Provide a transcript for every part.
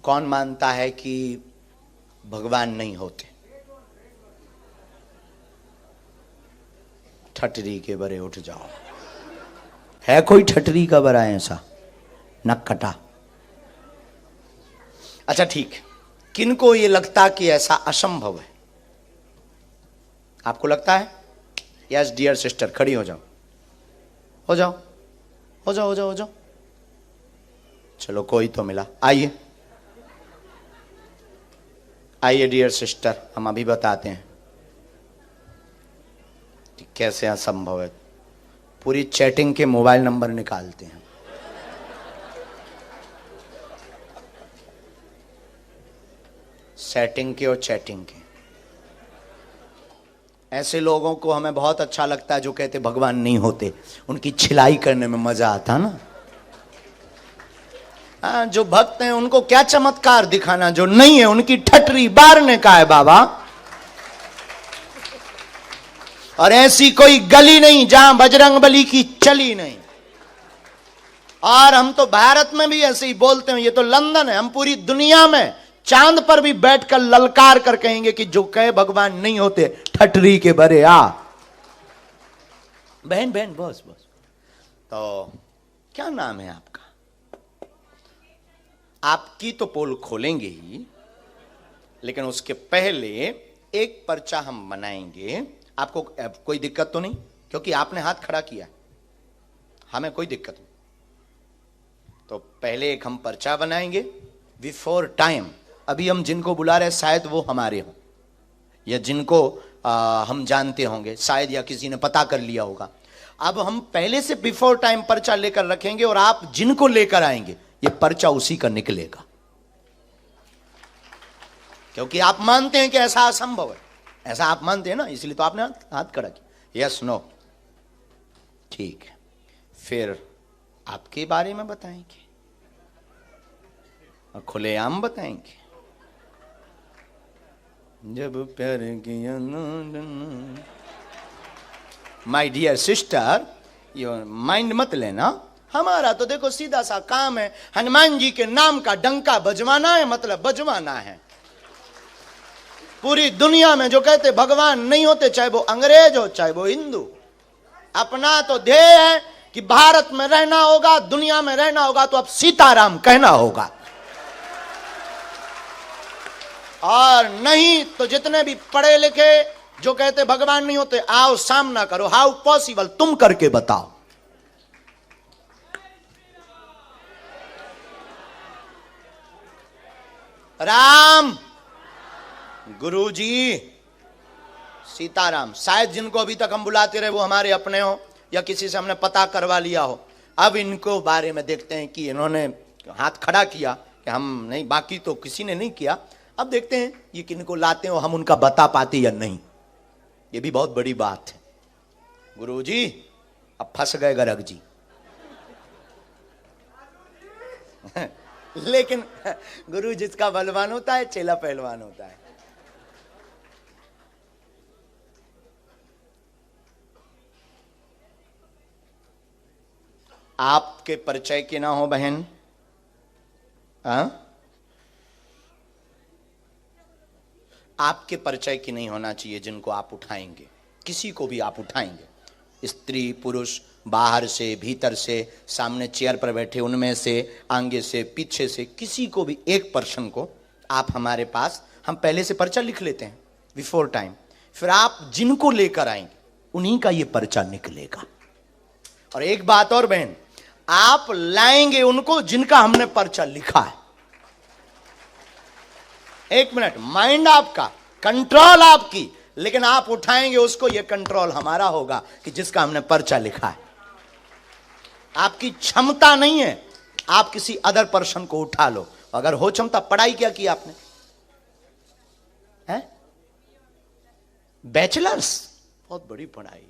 कौन मानता है कि भगवान नहीं होते? ठटरी के बरे उठ जाओ। है कोई ठटरी का बरा ऐसा? नक कटा। अच्छा ठीक, किनको ये लगता कि ऐसा असंभव है? आपको लगता है? यस डियर सिस्टर, खड़ी हो जाओ, हो जाओ, हो जाओ, हो जाओ, हो जाओ। चलो कोई तो मिला। आइए आइए डियर सिस्टर, हम अभी बताते हैं कि कैसे असंभव है। पूरी चैटिंग के मोबाइल नंबर निकालते हैं। सेटिंग के और चैटिंग के। ऐसे लोगों को हमें बहुत अच्छा लगता है जो कहते भगवान नहीं होते। उनकी छिलाई करने में मजा आता ना। जो भक्त हैं उनको क्या चमत्कार दिखाना, जो नहीं है उनकी ठटरी बारने का है बाबा। और ऐसी कोई गली नहीं जहां बजरंगबली की चली नहीं। और हम तो भारत में भी ऐसे ही बोलते हैं, ये तो लंदन है, हम पूरी दुनिया में चांद पर भी बैठकर ललकार कर कहेंगे कि जो कहे भगवान नहीं होते ठटरी के बरे आ। बहन बहन बस बस। तो क्या नाम है आपका? आपकी तो पोल खोलेंगे ही, लेकिन उसके पहले एक पर्चा हम बनाएंगे। आपको कोई दिक्कत तो नहीं? क्योंकि आपने हाथ खड़ा किया, हमें कोई दिक्कत नहीं। तो पहले एक हम पर्चा बनाएंगे बिफोर टाइम। अभी हम जिनको बुला रहे हैं शायद वो हमारे हों, या जिनको हम जानते होंगे शायद, या किसी ने पता कर लिया होगा। अब हम पहले से बिफोर टाइम पर्चा लेकर रखेंगे और आप जिनको लेकर आएंगे ये पर्चा उसी का निकलेगा। क्योंकि आप मानते हैं कि ऐसा असंभव है, ऐसा आप मानते हैं ना, इसलिए तो आपने हाथ खड़ा किया। यस नो, ठीक है। फिर आपके बारे में बताएंगे और खुलेआम बताएंगे। जब प्यार किया माय डियर सिस्टर, ये माइंड मत लेना। हमारा तो देखो सीधा सा काम है, हनुमान जी के नाम का डंका बजवाना है, मतलब बजवाना है। पूरी दुनिया में जो कहते भगवान नहीं होते, चाहे वो अंग्रेज हो चाहे वो हिंदू, अपना तो ध्येय है कि भारत में रहना होगा, दुनिया में रहना होगा तो अब सीताराम कहना होगा। और नहीं तो जितने भी पढ़े लिखे जो कहते भगवान नहीं होते, आओ सामना करो। हाउ पॉसिबल, तुम करके बताओ। राम, गुरुजी, सीताराम। शायद जिनको अभी तक हम बुलाते रहे वो हमारे अपने हो, या किसी से हमने पता करवा लिया हो। अब इनको बारे में देखते हैं कि इन्होंने हाथ खड़ा किया कि हम नहीं, बाकी तो किसी ने नहीं किया। अब देखते हैं ये किनको लाते हो, हम उनका बता पाते या नहीं, ये भी बहुत बड़ी बात है। गुरुजी अब फंस गए गर्ग जी। लेकिन गुरु जिसका बलवान होता है चेला पहलवान होता है। आपके परिचय के ना हो बहन, आपके परिचय की नहीं होना चाहिए जिनको आप उठाएंगे। किसी को भी आप उठाएंगे, स्त्री पुरुष, बाहर से भीतर से, सामने चेयर पर बैठे उनमें से, आगे से पीछे से, किसी को भी एक पर्सन को आप हमारे पास, हम पहले से पर्चा लिख लेते हैं बिफोर टाइम। फिर आप जिनको लेकर आएंगे उन्हीं का ये पर्चा निकलेगा। और एक बात और बहन, आप लाएंगे उनको जिनका हमने पर्चा लिखा है। एक मिनट, माइंड आपका, कंट्रोल आपकी, लेकिन आप उठाएंगे उसको, यह कंट्रोल हमारा होगा कि जिसका हमने पर्चा लिखा है। आपकी क्षमता नहीं है आप किसी अदर पर्सन को उठा लो। अगर हो क्षमता, पढ़ाई क्या की आपने? है बैचलर्स, बहुत बड़ी पढ़ाई।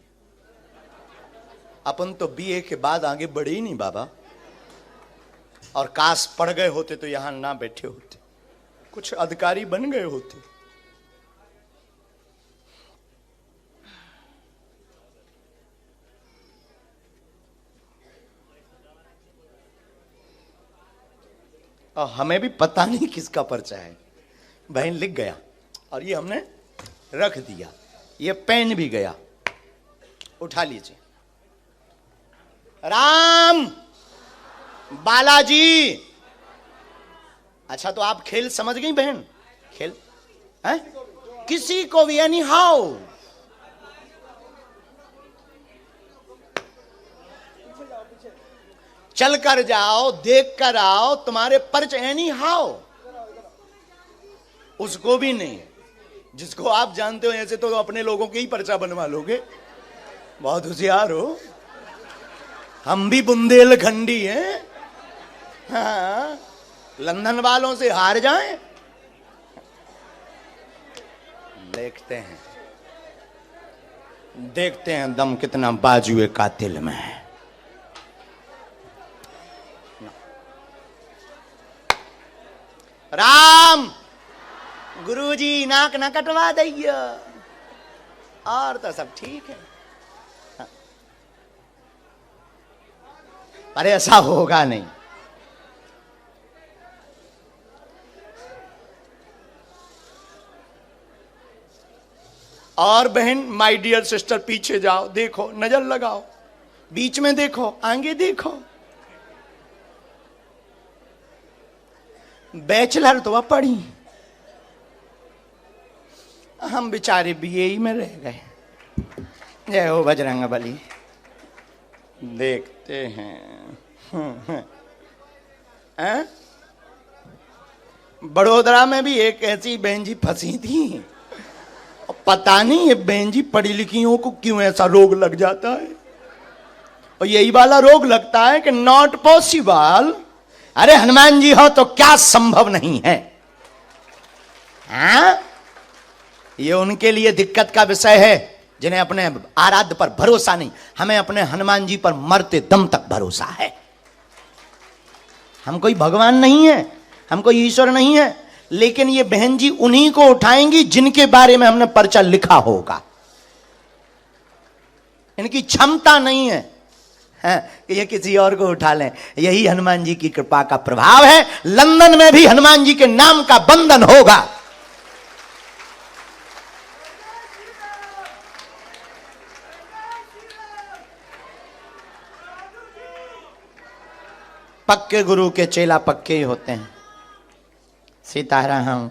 अपन तो बीए के बाद आगे बढ़े ही नहीं बाबा। और काश पढ़ गए होते तो यहां ना बैठे होते, कुछ अधिकारी बन गए होते। और हमें भी पता नहीं किसका पर्चा है। बहन लिख गया और ये हमने रख दिया, ये पेन भी गया। उठा लीजिए। राम बालाजी। अच्छा तो आप खेल समझ गई बहन? खेल है किसी को भी एनी हाउ। चल कर जाओ, देख कर आओ, तुम्हारे पर्च एनी हाउ। उसको भी नहीं, जिसको आप जानते हो ऐसे तो अपने लोगों के ही पर्चा बनवा लोगे। बहुत होशियार हो। हम भी बुंदेलखंडी हैं। हाँ, लंदन वालों से हार जाएं। देखते हैं, देखते हैं दम कितना बाजुए कातिल में है। राम गुरुजी नाक ना कटवा दइए, और तो सब ठीक है। अरे ऐसा होगा नहीं। और बहन माय डियर सिस्टर पीछे जाओ, देखो, नजर लगाओ, बीच में देखो, आगे देखो। बैचलर तो अब पढ़ी, हम बेचारे बीए में रह गए। जय हो बजरंग बली। देखते हैं। बड़ोदरा में भी एक ऐसी बहन जी फंसी थी। पता नहीं ये बहन जी पढ़ी लिखियों को क्यों ऐसा रोग लग जाता है, और यही वाला रोग लगता है कि नॉट पॉसिबल। अरे हनुमान जी हो तो क्या संभव नहीं है? हाँ? ये उनके लिए दिक्कत का विषय है जिन्हें अपने आराध्य पर भरोसा नहीं। हमें अपने हनुमान जी पर मरते दम तक भरोसा है। हम कोई भगवान नहीं है, हम कोई ईश्वर नहीं है, लेकिन ये बहन जी उन्हीं को उठाएंगी जिनके बारे में हमने पर्चा लिखा होगा। इनकी क्षमता नहीं है कि ये किसी और को उठा लें। यही हनुमान जी की कृपा का प्रभाव है। लंदन में भी हनुमान जी के नाम का बंधन होगा। पक्के गुरु के चेला पक्के ही होते हैं। सीताराम।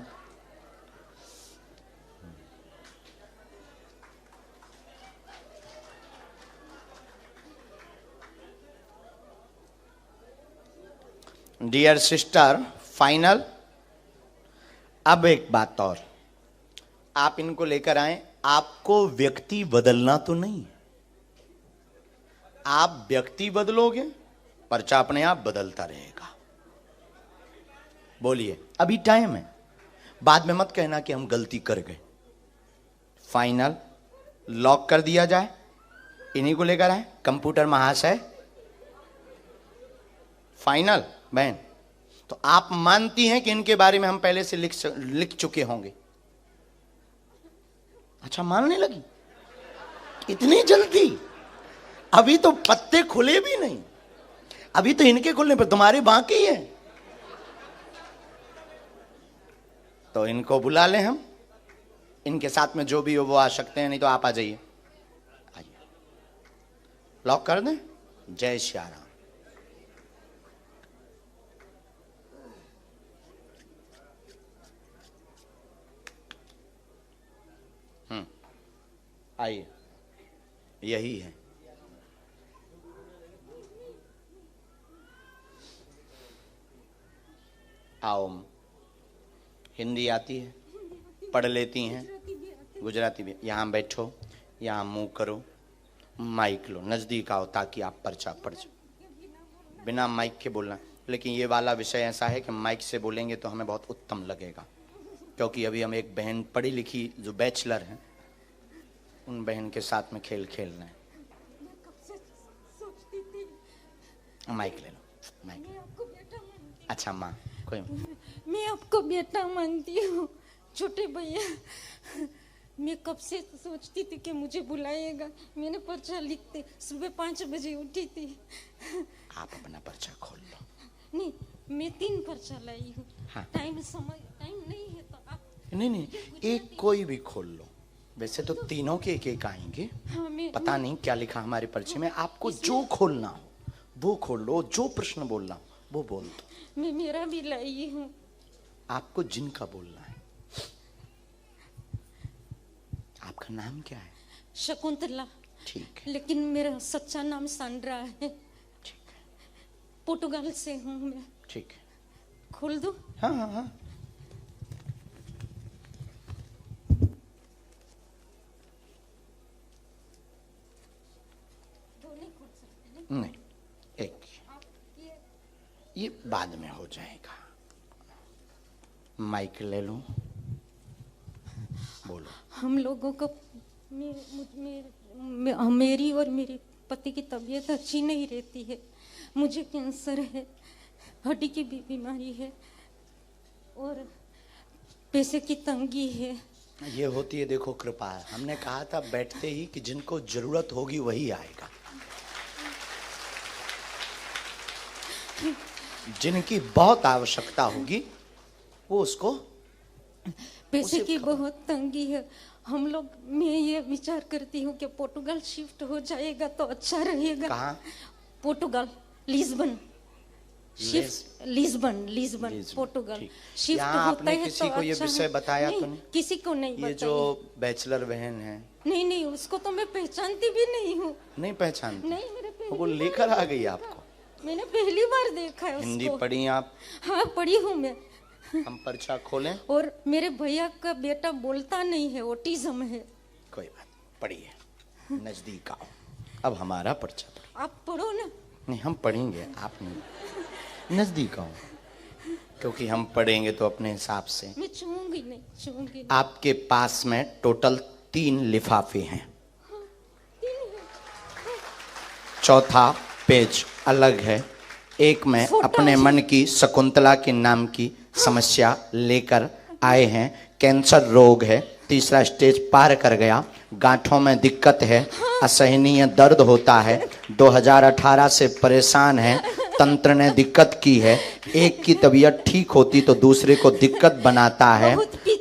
Dear sister, final. अब एक बात और, आप इनको लेकर आए। आपको व्यक्ति बदलना तो नहीं। आप व्यक्ति बदलोगे, पर्चा अपने आप बदलता रहेगा। बोलिए, अभी टाइम है, बाद में मत कहना कि हम गलती कर गए। फाइनल लॉक कर दिया जाए। इन्हीं को लेकर आए कंप्यूटर महाशय। फाइनल बहन, तो आप मानती हैं कि इनके बारे में हम पहले से लिख चुके होंगे? अच्छा, मानने लगी इतनी जल्दी? अभी तो पत्ते खुले भी नहीं, अभी तो इनके खुलने पर तुम्हारे बाकी है। तो इनको बुला लें हम, इनके साथ में जो भी हो वो आ सकते हैं, नहीं तो आप आ जाइए। आइए, लॉक कर दें। जय श्री राम। आइए, यही है। आओ, हिंदी आती है, पढ़ लेती हैं, गुजराती भी। यहाँ बैठो, यहाँ मुंह करो, माइक लो, नजदीक आओ ताकि आप पर्चा पढ़ जाओ। बिना माइक के बोलना, लेकिन ये वाला विषय ऐसा है कि माइक से बोलेंगे तो हमें बहुत उत्तम लगेगा, क्योंकि अभी हम एक बहन पढ़ी लिखी जो बैचलर हैं, उन बहन के साथ में खेल खेलना है। माइक ले लो, माइक। अच्छा माँ, कोई मैं आपको बेटा मानती हूँ छोटे भैया। मैं कब से सोचती थी कि मुझे बुलाएगा। मैंने पर्चा लिखते सुबह 5 बजे उठी थी। आप अपना पर्चा खोल लो। नहीं, मैं 3 पर्चा लाई हूँ। हाँ। टाइम नहीं है तो आप नहीं, एक कोई भी खोल लो। वैसे तो तीनों के एक आएंगे। हाँ, पता नहीं क्या लिखा हमारे पर्चे में। आपको जो खोलना हो वो खोल लो, जो प्रश्न बोलना हो वो बोल दो। मैं मेरा भी लाई हूँ। आपको जिनका बोलना है। आपका नाम क्या है? शकुंतला। ठीक है, लेकिन मेरा सच्चा नाम सांड्रा है। ठीक है, पोर्टुगाल से हूँ मैं। ठीक है। खोल दो। हाँ हाँ हाँ। नहीं खोल सकते। नहीं, एक ये बाद में हो जाएगा। माइक ले लो, बोलो। हम लोगों को मेरी और मेरे पति की तबीयत अच्छी नहीं रहती है। मुझे कैंसर है, हड्डी की भी बीमारी है और पैसे की तंगी है। ये होती है, देखो कृपा है। हमने कहा था बैठते ही कि जिनको जरूरत होगी वही आएगा। जिनकी बहुत आवश्यकता होगी वो उसको पैसे की बहुत तंगी है। हम लोग, मैं ये विचार करती हूँ कि पोर्टुगाल शिफ्ट हो जाएगा तो अच्छा रहेगा। कहाँ? पोर्टुगाल, लिस्बन। लिस्बन पोर्टुगाल शिफ्ट यहाँ होता आपने है किसी तो को ये अच्छा विषय है। बताया नहीं, तो नहीं? किसी को नहीं ये बताया। जो बैचलर बहन है, नहीं, उसको तो मैं पहचानती भी नहीं हूँ। नहीं पहचानती? नहीं, मेरे पहली वो बार लेकर आ गई देखा। आपको? मैंने पहली बार देखा है हिंदी उसको। पढ़ी आप? हाँ, पढ़ी हूँ मैं। हम पर्चा खोलें? और मेरे भैया का बेटा बोलता नहीं है, ऑटिज्म है। कोई बात, पढ़िए, नजदीक आओ। अब हमारा पर्चा पढ़ो। आप पढ़ो ना। नहीं, हम पढ़ेंगे, आप नहीं। नजदीक आओ, क्योंकि हम पढ़ेंगे तो अपने हिसाब से। मैं छूंगी नहीं। आपके पास में टोटल 3 लिफाफे हैं। चौथा पेज अलग है। एक में अपने मन की शकुंतला के नाम की समस्या लेकर आए हैं। कैंसर रोग है, 3रा स्टेज पार कर गया। गांठों में दिक्कत है, असहनीय दर्द होता है, 2018 से परेशान है, तंत्र ने दिक्कत की है। एक की तबीयत ठीक होती तो दूसरे को दिक्कत बनाता है।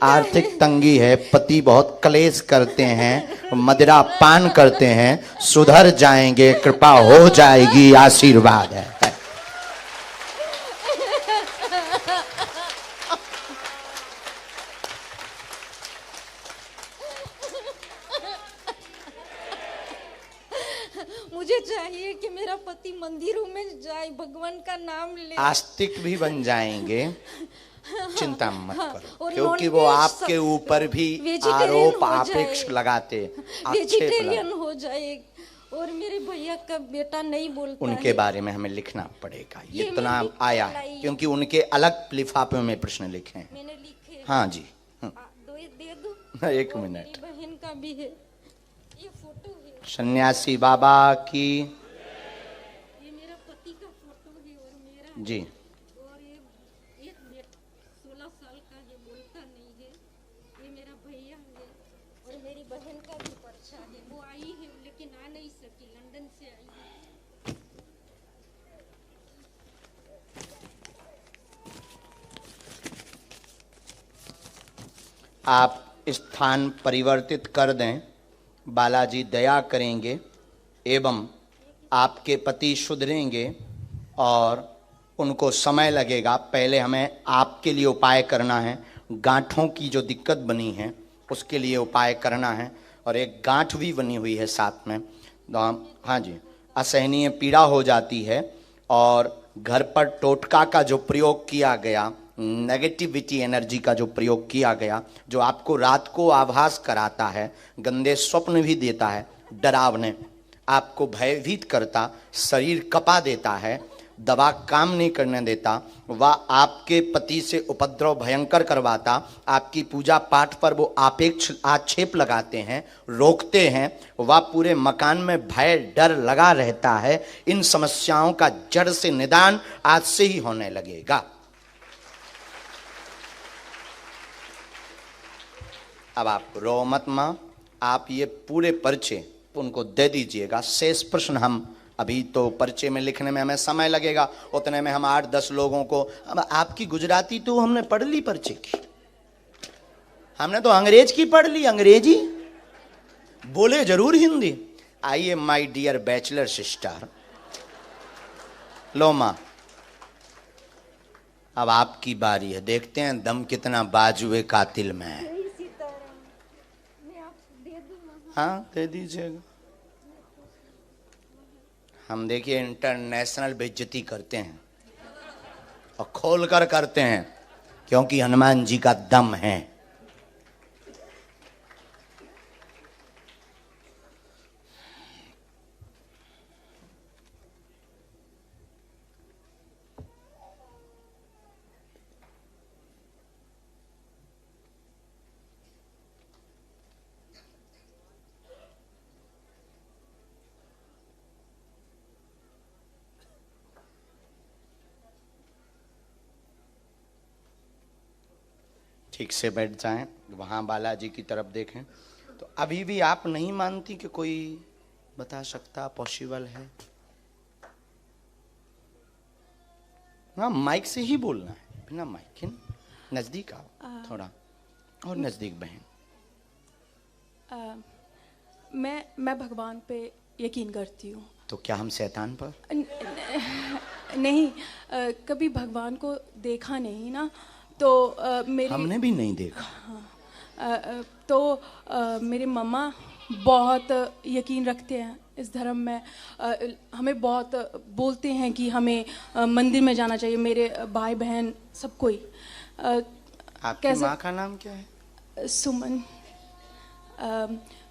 आर्थिक तंगी है, पति बहुत क्लेश करते हैं, मदिरा पान करते हैं। सुधर जाएंगे, कृपा हो जाएगी, आशीर्वाद है। मुझे चाहिए कि मेरा पति मंदिरों में जाए, भगवान का नाम ले। आस्तिक भी बन जाएंगे, चिंता मत करो, और क्योंकि वो आपके ऊपर भी आरोप आपेक्ष लगाते, वेजिटेरियन हो जाए। और मेरे भैया का बेटा नहीं बोलता उनके है। बारे में हमें लिखना पड़ेगा। ये इतना मैं भी आया है लाई। क्योंकि उनके अलग लिफाफे में प्रश्न लिखे हैं। मैंने लिखे। हाँ जी। दे दो। एक और मिनट। मेरी बहन का भी है, ये फोटो है। सन्यासी बाबा की ये मेरा पति का फोटो है और मेरा जी। और ये एक 16 साल का है, बोलता नहीं है। ये मेरा भैया है और मेरी बहन का भी पर्चा है। वो आई है लेकिन आ नहीं सकी, लंदन से आई है। आप स्थान परिवर्तित कर दें, बालाजी दया करेंगे एवं आपके पति सुधरेंगे और उनको समय लगेगा। पहले हमें आपके लिए उपाय करना है। गांठों की जो दिक्कत बनी है उसके लिए उपाय करना है और एक गांठ भी बनी हुई है साथ में। हाँ जी, असहनीय पीड़ा हो जाती है और घर पर टोटका का जो प्रयोग किया गया, नेगेटिविटी एनर्जी का जो प्रयोग किया गया, जो आपको रात को आभास कराता है, गंदे स्वप्न भी देता है, डरावने, आपको भयभीत करता, शरीर कपा देता है, दवा काम नहीं करने देता, वह आपके पति से उपद्रव भयंकर करवाता, आपकी पूजा पाठ पर वो आपेक्ष आक्षेप लगाते हैं, रोकते हैं, वह पूरे मकान में भय डर लगा रहता है। इन समस्याओं का जड़ से निदान आज से ही होने लगेगा। अब आप रो मत मां, आप ये पूरे पर्चे उनको दे दीजिएगा। शेष प्रश्न हम अभी तो पर्चे में लिखने में हमें समय लगेगा, उतने में हम 8-10 लोगों को। अब आपकी गुजराती तो हमने पढ़ ली पर्चे की, हमने तो अंग्रेज की पढ़ ली, अंग्रेजी बोले जरूर हिंदी। आइए माय डियर बैचलर सिस्टर, लो मां अब आपकी बारी है, देखते हैं दम कितना बाजुए कातिल में है। जय सीताराम। मैं आपको दे दूं महाराज? हाँ दे दीजिएगा। हम देखिए इंटरनेशनल बेइज्जती करते हैं और खोल कर करते हैं, क्योंकि हनुमान जी का दम है। ठीक से बैठ जाएं, वहां बालाजी की तरफ देखें। तो अभी भी आप नहीं मानती कि कोई बता सकता पॉसिबल है? हाँ माइक से ही बोलना है, बिना माइक के। नजदीक आओ थोड़ा और नजदीक बहन। मैं भगवान पे यकीन करती हूँ। तो क्या हम शैतान पर? नहीं, कभी भगवान को देखा नहीं ना, तो मेरी हमने भी नहीं देखा। तो मेरे मम्मा बहुत यकीन रखते हैं इस धर्म में। हमें बहुत बोलते हैं कि हमें मंदिर में जाना चाहिए, मेरे भाई बहन सब कोई। आपकी माँ का नाम क्या है? सुमन।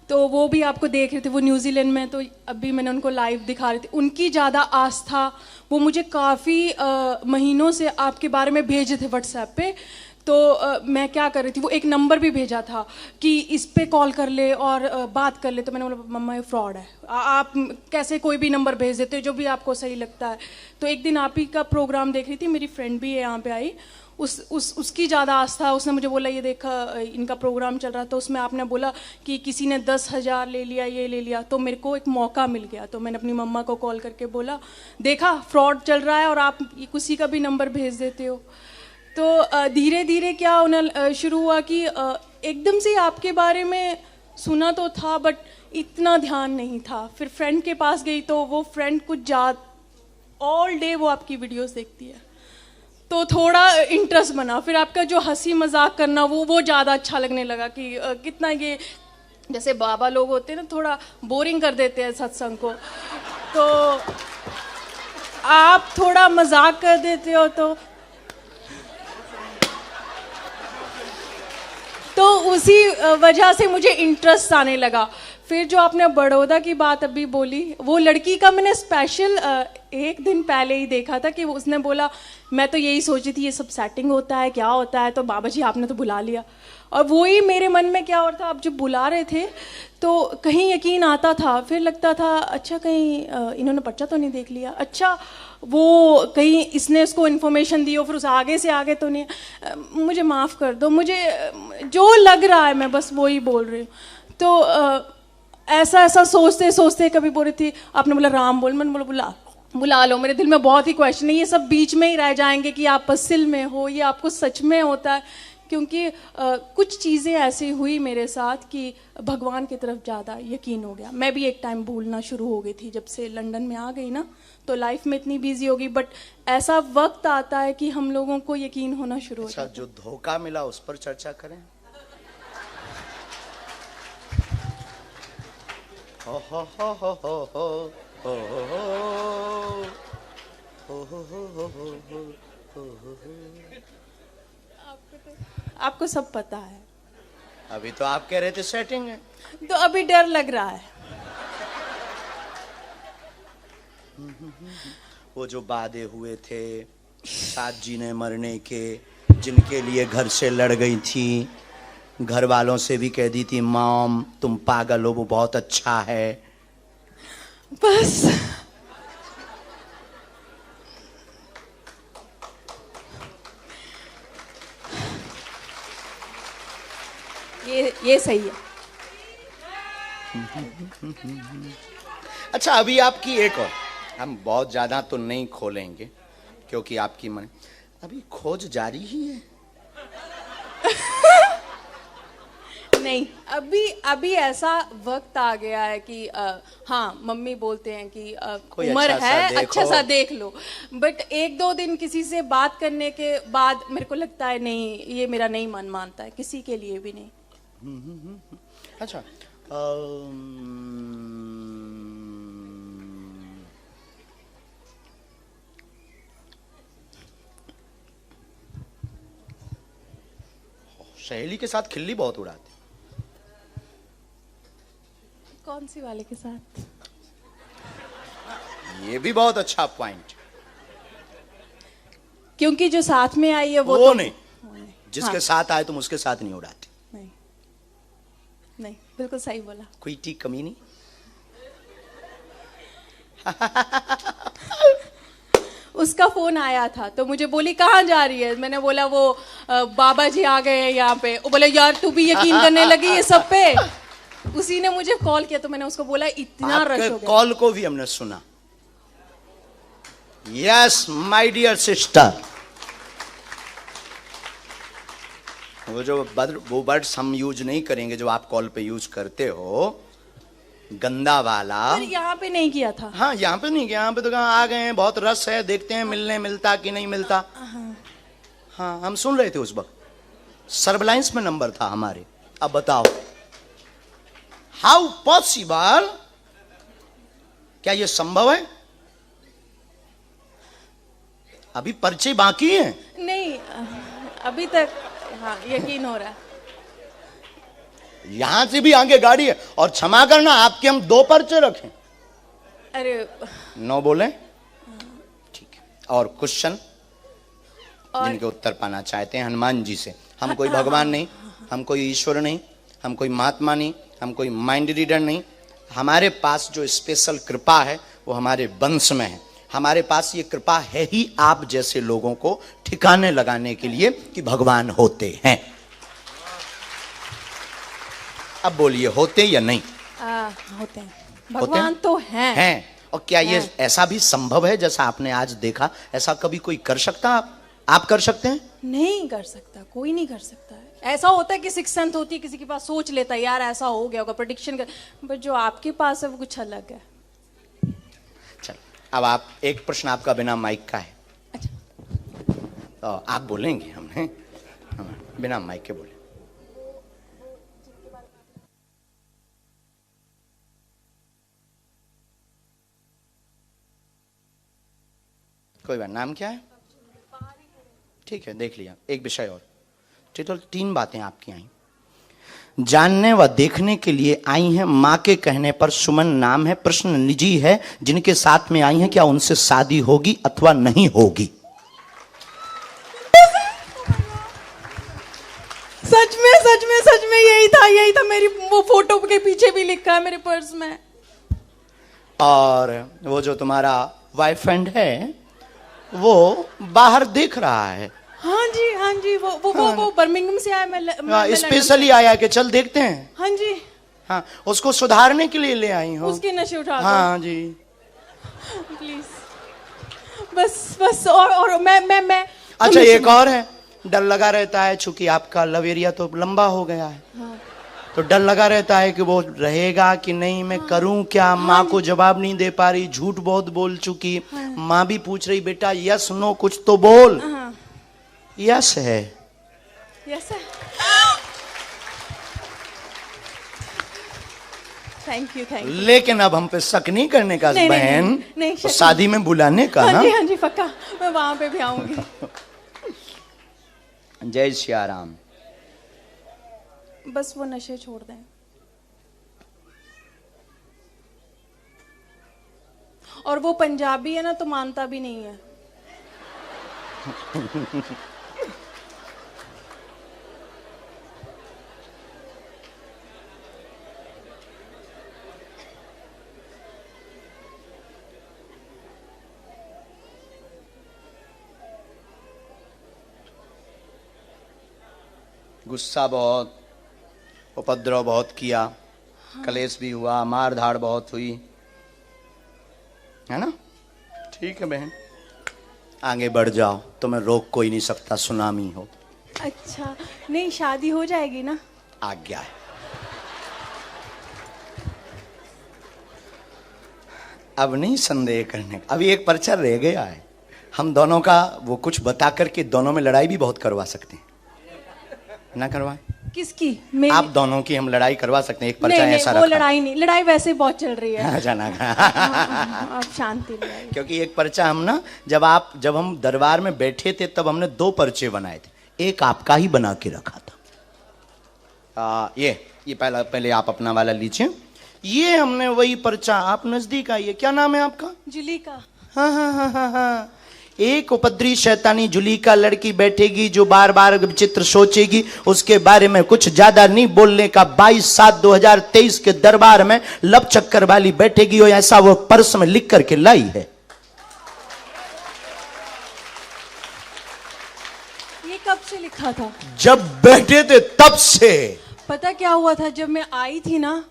तो वो भी आपको देख रहे थे, वो न्यूजीलैंड में, तो अभी मैंने उनको लाइव दिखा रही थी। उनकी ज़्यादा आस्था, वो मुझे काफ़ी महीनों से आपके बारे में भेजे थे व्हाट्सएप पे। तो मैं क्या कर रही थी, वो एक नंबर भी भेजा था कि इस पे कॉल कर ले और बात कर ले। तो मैंने बोला मम्मा ये फ्रॉड है, आप कैसे कोई भी नंबर भेज देते हो जो भी आपको सही लगता है। तो एक दिन आप ही का प्रोग्राम देख रही थी, मेरी फ्रेंड भी है यहाँ पे आई, उसकी ज़्यादा आस्था। उसने मुझे बोला ये देखा इनका प्रोग्राम चल रहा था, उसमें आपने बोला कि किसी ने 10,000 ले लिया, ये ले लिया। तो मेरे को एक मौका मिल गया, तो मैंने अपनी मम्मा को कॉल करके बोला देखा फ्रॉड चल रहा है और आप किसी का भी नंबर भेज देते हो। तो धीरे धीरे क्या होना शुरू हुआ कि एकदम से आपके बारे में सुना तो था बट इतना ध्यान नहीं था। फिर फ्रेंड के पास गई तो वो फ्रेंड कुछ ऑल डे वो आपकी वीडियोस देखती है, तो थोड़ा इंटरेस्ट बना। फिर आपका जो हंसी मजाक करना वो ज़्यादा अच्छा लगने लगा कि कितना ये जैसे बाबा लोग होते हैं ना, थोड़ा बोरिंग कर देते हैं सत्संग को, तो आप थोड़ा मजाक कर देते हो। तो उसी वजह से मुझे इंटरेस्ट आने लगा। फिर जो आपने बड़ौदा की बात अभी बोली, वो लड़की का मैंने स्पेशल एक दिन पहले ही देखा था कि उसने बोला मैं तो यही सोची थी ये सब सेटिंग होता है क्या होता है, तो बाबा जी आपने तो बुला लिया। और वही मेरे मन में क्या और था, आप जब बुला रहे थे तो कहीं यकीन आता था, फिर लगता था अच्छा कहीं इन्होंने पर्चा तो नहीं देख लिया, अच्छा वो कहीं इसने उसको इन्फॉर्मेशन दी हो, फिर उस आगे से आगे तो नहीं। मुझे माफ़ कर दो, मुझे जो लग रहा है मैं बस वही बोल रही हूँ। तो ऐसा सोचते सोचते कभी बोल रही थी, आपने बोला राम बोल, मैंने बोला बुला लो। मेरे दिल में बहुत ही क्वेश्चन है, ये सब बीच में ही रह जाएंगे कि आप असल में हो, ये आपको सच में होता है। क्योंकि कुछ चीज़ें ऐसी हुई मेरे साथ कि भगवान की तरफ ज़्यादा यकीन हो गया। मैं भी एक टाइम भूलना शुरू हो गई थी, जब से लंदन में आ गई ना तो लाइफ में इतनी बिजी हो गई। बट ऐसा वक्त आता है कि हम लोगों को यकीन होना शुरू हो जाता है। जो धोखा मिला उस पर चर्चा करें। हो हो हो हो हो हो हो हो हो हो। आपको सब पता है। अभी तो आप कह रहे थे सेटिंग है, तो अभी डर लग रहा है। वो जो वादे हुए थे साथ जीने मरने के, जिनके लिए घर से लड़ गई थी, घर वालों से भी कह दी थी मॉम तुम पागल हो, वो बहुत अच्छा है। बस ये सही है। अच्छा अभी आपकी एक और हम बहुत ज्यादा तो नहीं खोलेंगे क्योंकि आपकी मन अभी खोज जारी ही है। नहीं, अभी ऐसा वक्त आ गया है कि हाँ, मम्मी बोलते हैं कि कोई उम्र अच्छा सा है, देखो। अच्छा सा देख लो। बट एक दो दिन किसी से बात करने के बाद मेरे को लगता है नहीं, ये मेरा नहीं मन मानता है, किसी के लिए भी नहीं। अच्छा सहेली के साथ खिल्ली बहुत उड़ाते। कौन सी वाले के साथ? ये भी बहुत अच्छा पॉइंट। क्योंकि जो साथ में आई है वो वो तो नहीं, जिसके हाँ। साथ आए तुम उसके साथ नहीं उड़ाते। नहीं, नहीं, बिल्कुल सही बोला। कोई टी कमी नहीं। उसका फोन आया था तो मुझे बोली कहाँ जा रही है। मैंने बोला वो बाबा जी आ गए हैं यहाँ पे। वो बोले यार तू भी यकीन करने लगी ये सब पे। उसी ने मुझे कॉल किया तो मैंने उसको बोला इतना रश आपके हो गया। कॉल को भी हमने सुना। यस माय डियर सिस्टर, वो वर्ड्स हम यूज नहीं करेंगे जो आप कॉल पे यूज करते हो, गंदा वाला। पर यहाँ पे नहीं किया था। हाँ यहाँ पे नहीं, यहाँ पे तो कहाँ आ गए हैं, बहुत रस है, देखते हैं मिलने मिलता कि नहीं मिलता। हाँ हम सुन रहे थे उस वक्त, सर्वलाइंस में नंबर था हमारे। अब बताओ हाउ पॉसिबल, क्या ये संभव है? अभी पर्चे बाकी हैं। नहीं, अभी तक हाँ यकीन हो रहा है। यहां से भी आगे गाड़ी है। और क्षमा करना आपके हम 2 पर्चे रखें। अरे 9 बोले ठीक है। और क्वेश्चन और जिनके उत्तर पाना चाहते हैं हनुमान जी से। हम कोई भगवान नहीं, हम कोई ईश्वर नहीं, हम कोई महात्मा नहीं, हम कोई माइंड रीडर नहीं। हमारे पास जो स्पेशल कृपा है वो हमारे वंश में है। हमारे पास ये कृपा है ही आप जैसे लोगों को ठिकाने लगाने के लिए कि भगवान होते हैं। अब बोलिए होते या नहीं? होते हैं, भगवान तो हैं। और क्या ये हैं। ऐसा भी संभव है जैसा आपने आज देखा? ऐसा कभी कोई कर सकता? आप कर सकते हैं? नहीं कर सकता, कोई नहीं कर सकता है। ऐसा होता है कि सिक्स सेंथ होती है, किसी के पास सोच लेता है यार ऐसा हो गया होगा, प्रेडिक्शन कर। बट जो आपके पास है वो कुछ अलग है। चल अब आप, एक प्रश्न आपका बिना माइक का है। अच्छा, तो आप बोलेंगे, हमने बिना माइक के बोले। कोई बात, नाम क्या है? ठीक है, देख लिया। एक विषय और, ठीक है। 3 बातें आपकी आई। जानने व देखने के लिए आई हैं, माँ के कहने पर सुमन नाम है। प्रश्न निजी है, जिनके साथ में आई हैं क्या उनसे शादी होगी अथवा नहीं होगी? सच में यही था। मेरी वो फोटो के पीछे भी लिखा है मेरे पर्स में। और वो जो तुम्हारा बॉयफ्रेंड है वो बाहर देख रहा है। हाँ जी, वो बर्मिंघम से आया। मैं स्पेशली आया कि चल देखते हैं। हाँ जी, हाँ, उसको सुधारने के लिए ले आई हूँ। उसके नशे उठा दो। हाँ जी, प्लीज बस और मैं अच्छा एक और है, डर लगा रहता है चूंकि आपका लव एरिया तो लंबा हो गया है। हाँ। तो डर लगा रहता है कि वो रहेगा कि नहीं, मैं करूं क्या? माँ को जवाब नहीं दे पा रही, झूठ बहुत बोल चुकी। माँ भी पूछ रही बेटा यस नो कुछ तो बोल। हाँ। यस है। यस है। Thank you. लेकिन अब हम पे शक नहीं करने का नहीं, बहन, नहीं, तो शादी में बुलाने का ना। हाँ जी पक्का, मैं वहां पे भी आऊंगी। जय श्री राम। बस वो नशे छोड़ दें। और वो पंजाबी है ना तो मानता भी नहीं है। गुस्सा बहुत, उपद्रव बहुत किया। हाँ। कलेश भी हुआ, मार धाड़ बहुत हुई, है ना? ठीक है बहन, आगे बढ़ जाओ, तुम्हें रोक कोई नहीं सकता, सुनामी हो। अच्छा, नहीं शादी हो जाएगी ना? आज्ञा है। अब नहीं संदेह करने का, अभी एक पर्चा रह गया है। हम दोनों का वो कुछ बता करके दोनों में लड़ाई भी बहुत करवा सकते हैं, ना करवाएं? किसकी? आप दोनों की हम लड़ाई करवा सकते हैं, एक पर्चा नहीं, ऐसा वो रखा। लड़ाई नहीं, लड़ाई वैसे ही बहुत चल रही है। जाना आप शांति लाइए। क्योंकि एक पर्चा हम ना, जब हम दरबार में बैठे थे तब हमने 2 पर्चे बनाए थे, एक आपका ही बना के रखा था। ये पहले आप अपना वाला लीजिए। ये हमने वही पर्चा, आप नजदीक आइए, क्या नाम है आपका? जुलीका। हाँ। एक उपद्री शैतानी जुलीका लड़की बैठेगी जो बार बार विचित्र सोचेगी, उसके बारे में कुछ ज्यादा नहीं बोलने का। 22/7/2023 के दरबार में लब चक्कर वाली बैठेगी, और ऐसा वो पर्स में लिख करके लाई है। ये कब से लिखा था? जब बैठे थे तब से। पता क्या हुआ था, जब मैं आई थी ना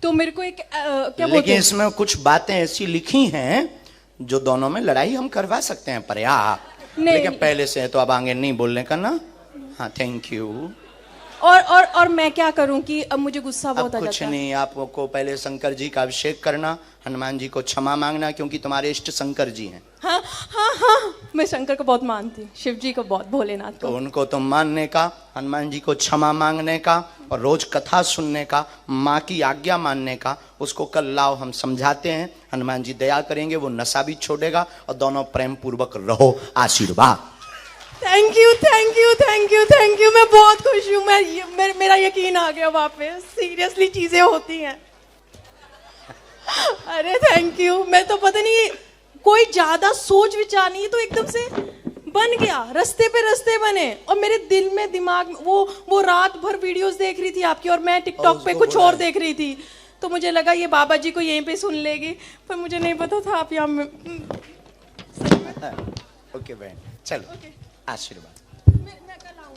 तो मेरे को एक क्या बोलते लेकिन हैं? इसमें कुछ बातें ऐसी लिखी हैं जो दोनों में लड़ाई हम करवा सकते हैं पर्याप्त। नहीं। लेकिन पहले से है तो अब आगे नहीं बोलने का ना। हाँ, थैंक यू। और मैं क्या करूं कि अब मुझे गुस्सा बहुत आ अब जाता कुछ है। नहीं, आपको पहले शंकर जी का अभिषेक करना, हनुमान जी को क्षमा मांगना, क्योंकि तुम्हारे इष्ट शंकर जी हैं। हाँ, मैं शंकर को बहुत मानती, शिव जी को बहुत, भोलेनाथ तो को। उनको तो मानने का, हनुमान जी को क्षमा मांगने का, और रोज कथा सुनने का, माँ की आज्ञा मानने का। उसको कल लाओ, हम समझाते हैं, हनुमान जी दया करेंगे, वो नशा भी छोड़ेगा, और दोनों प्रेम पूर्वक रहो। आशीर्वाद। थैंक यू, मैं बहुत खुश हूँ। मेरा यकीन आ गया वापस, सीरियसली चीजें होती हैं। अरे थैंक यू। मैं तो पता नहीं, कोई ज्यादा सोच विचार नहीं, तो एकदम से बन गया, रास्ते पे रास्ते बने। और मेरे दिल में, दिमाग में वो रात भर वीडियोस देख रही थी आपकी, और मैं टिकटॉक पे कुछ और देख रही थी, तो मुझे लगा ये बाबा जी को यहीं पे सुन लेगी, पर मुझे नहीं पता था आप यहाँ में। ओके बहन, चलो। ओके। आशीर्वाद। मैं कल आऊँ।